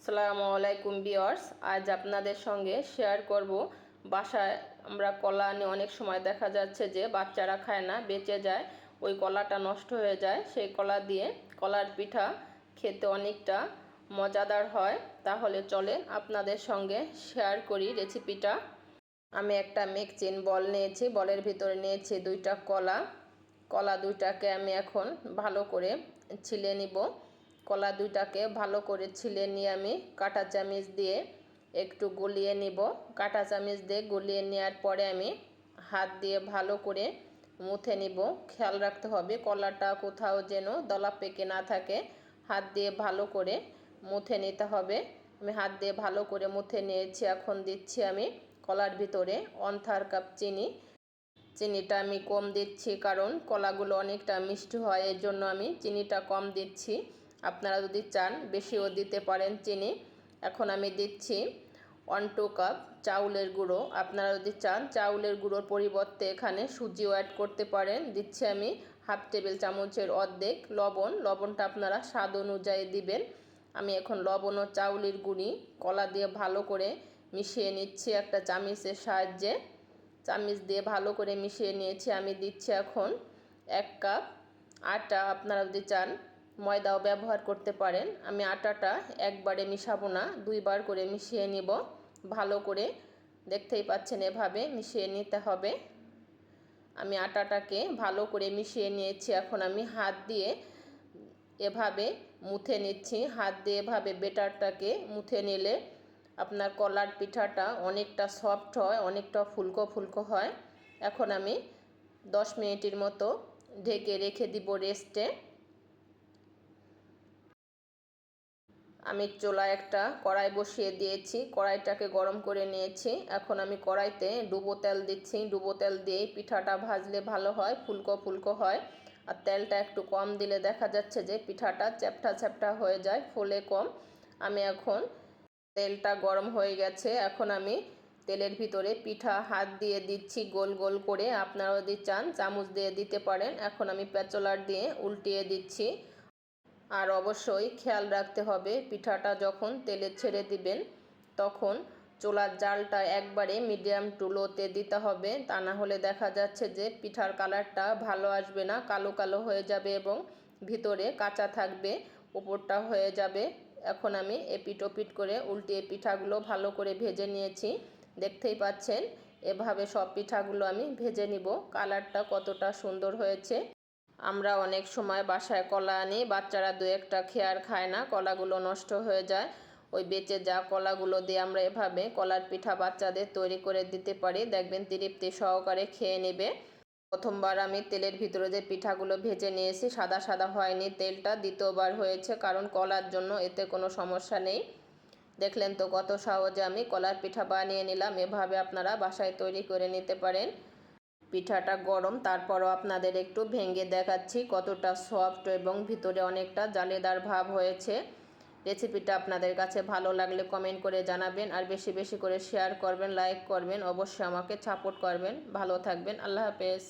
আসসালামু আলাইকুম ভিউয়ার্স, আজ আপনাদের সঙ্গে শেয়ার করব বাসায় আমরা কলা আনি। অনেক সময় দেখা যাচ্ছে যে বাচ্চারা খায় না, বেঁচে যায়, ওই কলাটা নষ্ট হয়ে যায়। সেই কলা দিয়ে কলার পিঠা খেতে অনেকটা মজাদার হয়। তাহলে চলেন আপনাদের সঙ্গে শেয়ার করি রেসিপিটা। আমি একটা মিক্সিং বল নিয়েছি, বলের ভিতরে নিয়েছি দুইটা কলা দুইটাকে আমি এখন ভালো করে ছিলে নিব। কলা দুইটাকে ভালো করে ছিলে নিয়ে আমি কাঁটা চামচ দিয়ে একটু গলিয়ে নিব। কাঁটা চামচ দিয়ে গলিয়ে নেওয়ার পরে আমি হাত দিয়ে ভালো করে মুথে নিব। খেয়াল রাখতে হবে কলাটা কোথাও যেন দলা পেকে না থাকে। হাত দিয়ে ভালো করে মুথে নিতে হবে। আমি হাত দিয়ে ভালো করে মুথে নিয়েছি। এখন দিচ্ছি আমি কলার ভিতরে 1/4 কাপ চিনি। চিনিটা আমি কম দিচ্ছি কারণ কলাগুলো অনেকটা মিষ্টি হয়, এর জন্য আমি চিনিটা কম দিচ্ছি। আপনারা যদি চান বেশিও দিতে পারেন চিনি। এখন আমি দিচ্ছি 1-2 কাপ চাউলের গুঁড়ো। আপনারা যদি চান চাউলের গুঁড়োর পরিবর্তে এখানে সুজিও অ্যাড করতে পারেন। দিচ্ছি আমি 1/2 টেবিল চামচের অর্ধেক লবণটা আপনারা স্বাদ অনুযায়ী দিবেন। আমি এখন লবণ ও চাউলের গুঁড়ি কলা দিয়ে ভালো করে মিশিয়ে নিচ্ছি একটা চামচের সাহায্যে। চামচ দিয়ে ভালো করে মিশিয়ে নিয়েছি। আমি দিচ্ছি এখন 1 কাপ আটা। আপনারা যদি চান ময়দাও ব্যবহার করতে পারেন। আমি আটাটা একবারে মিশাবো না, 2 বার করে মিশিয়ে নিব। ভালো করে দেখতেই পাচ্ছেন এভাবে মিশিয়ে নিতে হবে। আমি আটাটাকে ভালো করে মিশিয়ে নিয়েছি। এখন আমি হাত দিয়ে এভাবে মুথে নিচ্ছি। হাত দিয়ে এভাবে বেটারটাকে মুথে নিলে আপনার কলার পিঠাটা অনেকটা সফট হয়, অনেকটা ফুলকো ফুলকো হয়। এখন আমি 10 মিনিটের মতো ঢেকে রেখে দিব রেস্টে। আমি চুলায় একটা কড়াই বসিয়ে দিয়েছি, কড়াইটাকে গরম করে নিয়েছি। এখন আমি কড়াইতে ডুবো তেল দিচ্ছি। ডুবো তেল দিয়ে পিঠাটা ভাজলে ভালো হয়, ফুলকো ফুলকো হয়। আর তেলটা একটু কম দিলে দেখা যাচ্ছে যে পিঠাটা চ্যাপটা চ্যাপটা হয়ে যায়, ফোলে কম। আমি এখন তেলটা গরম হয়ে গেছে। এখন আমি তেলের ভিতরে পিঠা হাত দিয়ে দিচ্ছি গোল গোল করে। আপনারা যদি চান চামচ দিয়ে দিতে পারেন। এখন আমি প্যাচলার দিয়ে উল্টিয়ে দিচ্ছি। আর অবশ্যই খেয়াল রাখতে হবে পিঠাটা যখন তেলে ছেড়ে দিবেন তখন চুলার জালটা একবারে মিডিয়াম টু লোতে দিতে হবে। তা না হলে দেখা যাচ্ছে যে পিঠার কালারটা ভালো আসবে না, কালো কালো হয়ে যাবে এবং ভিতরে কাঁচা থাকবে, উপরটা হয়ে যাবে। এখন আমি এপিট ওপিট করে উল্টিয়ে পিঠাগুলো ভালো করে ভেজে নিয়েছি। দেখতেই পাচ্ছেন এভাবে সব পিঠাগুলো আমি ভেজে নিব। কালারটা কতটা সুন্দর হয়েছে। আমরা অনেক সময় বাসায় কলা আনি, বাচ্চারা 2-1টা খেয়ে আর খায় না, কলাগুলো নষ্ট হয়ে যায়। ওই বেঁচে যা কলাগুলো দিয়ে আমরা এভাবে কলার পিঠা বাচ্চাদের তৈরি করে দিতে পারি, দেখবেন তৃপ্তি সহকারে খেয়ে নেবে। প্রথমবার আমি তেলের ভিতরে যে পিঠাগুলো ভেজে নিয়েছি সাদা সাদা হয়নি তেলটা, দ্বিতীয়বার হয়েছে কারণ কলার জন্য, এতে কোনো সমস্যা নেই। দেখলেন তো কত সহজে আমি কলার পিঠা বানিয়ে নিলাম। এভাবে আপনারা বাসায় তৈরি করে নিতে পারেন। পিঠাটা গরম, তারপরও আপনাদের একটু ভেঙে দেখাচ্ছি কতটা সফট এবং ভিতরে অনেকটা জালিদার ভাব হয়েছে। রেসিপিটা আপনাদের কাছে ভালো লাগলে কমেন্ট করে জানাবেন, আর বেশি বেশি করে শেয়ার করবেন, লাইক করবেন, অবশ্যই আমাকে সাপোর্ট করবেন। ভালো থাকবেন, আল্লাহ হাফেজ।